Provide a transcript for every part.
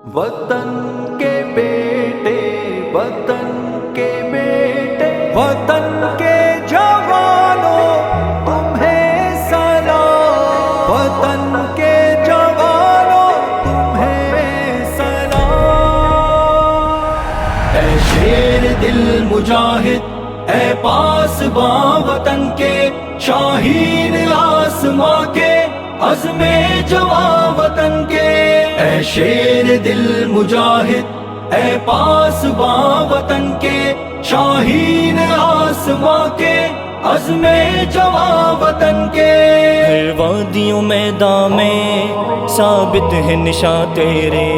وطن کے بیٹے، وطن کے بیٹے، وطن کے جوانوں تمہیں سلام، وطن کے جوانوں تمہیں سلام۔ اے شیر دل مجاہد، اے پاسباں وطن کے، شاہین آسماں کے، عزم جواں وطن کے۔ اے شیر دل مجاہد، اے پاسباں وطن کے، شاہین آسماں کے، عزم جواں وطن کے۔ ہر وادیوں میدان میں ثابت ہے نشاں تیرے،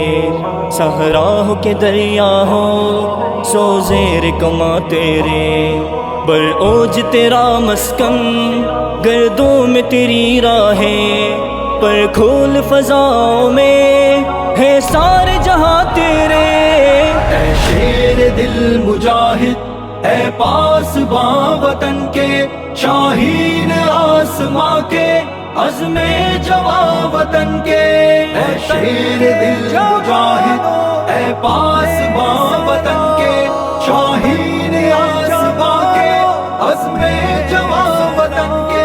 صحرا ہو کہ دریا ہو سو زیر کما تیرے، بر اوج تیرا مسکن، گردوں میں تیری راہیں، پر کھول فضاؤں میں ہے سارے جہاں تیرے۔ اے شیر دل مجاہد، اے پاسباں وطن کے، شاہین آسماں کے، عزم جواں وطن کے۔ اے شیر دل مجاہد، اے پاسباں وطن کے، شاہین آسماں کے، عزم جواں وطن کے۔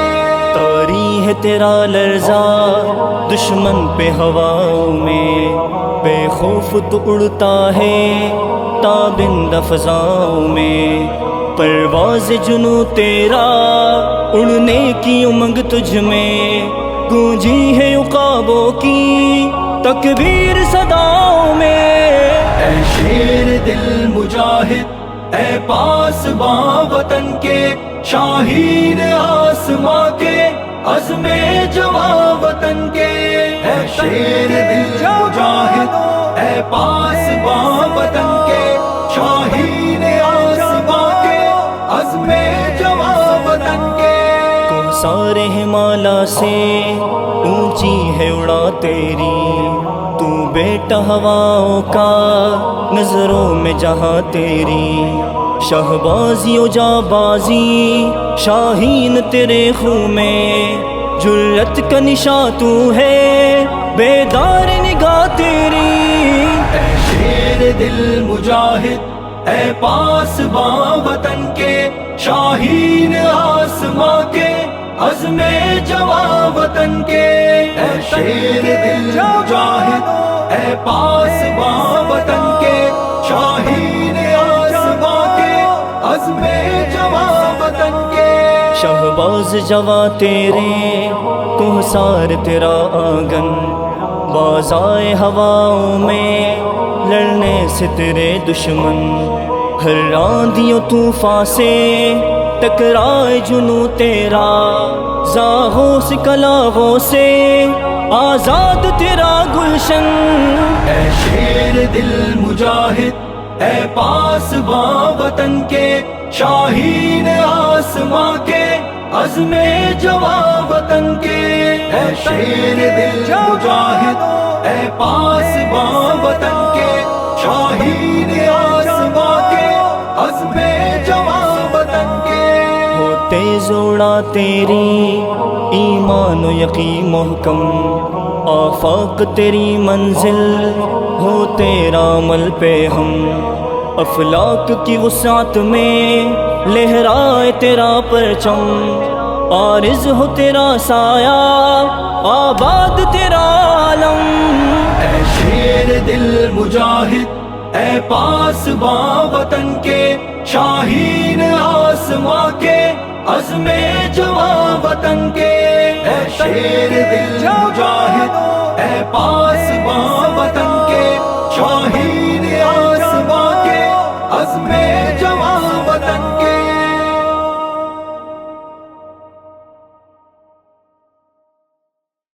طاری ہے تیرا لرزا دشمن پہ ہواؤں میں، بے خوف تو اڑتا ہے تابند فضاؤں میں، پرواز جنو تیرا اڑنے کی امنگ تجھ میں، گونجی ہے عقابوں کی تکبیر صداؤں میں۔ اے شیر دل مجاہد، اے پاسباں وطن کے، شاہین آسماں کے، عزم جواں وطن کے۔ اے شیر دل مجاہد، اے پاسباں وطن کے، شاہین آسماں کے، عزم جواں وطن کے۔ سارے ہمالا سے اونچی ہے اڑا تیری، تو بیٹا ہواؤں کا نظروں میں جہاں تیری، شہبازی و جابازی شاہین تیرے خون میں، جرت کا نشاں تو ہے بیدار نگاہ تیری۔ اے شیر دل مجاہد، اے پاسباں وطن کے، شاہین آسماں کے، عزم جواں وطن کے۔ اے شیر دل مجاہد، اے پاسباں وطن کے، شاہین آسماں کے، عزم جواں وطن کے۔ شہباز جواں تیرے کوہسار تیرا آنگن، بازائے ہواؤں میں لڑنے سے تیرے دشمن، ہر آندھیوں طوفان سے ٹکرائے جنو تیرا، زاغوں سے کلاغوں سے آزاد تیرا گلشن۔ اے شیر دل مجاہد، اے پاسباں وطن کے، شاہین آسماں کے، عزم جواں وطن کے۔ اے شیر دل مجاہد، اے پاسباں وطن کے، شاہین آسماں کے، عزم جواں وطن کے۔ ہوتے زوڑا تیری ایمان و یقین محکم، آفاق تیری منزل ہو تیرا عمل پہ ہم، افلاک کی وسعت میں لہرائے تیرا پرچم، عارض ہو تیرا سایہ آباد تیرا عالم۔ اے شیر دل مجاہد، اے پاسباں وطن کے، شاہین آسماں کے، عزم جواں وطن کے۔ اے شیر دل مجاہد، اے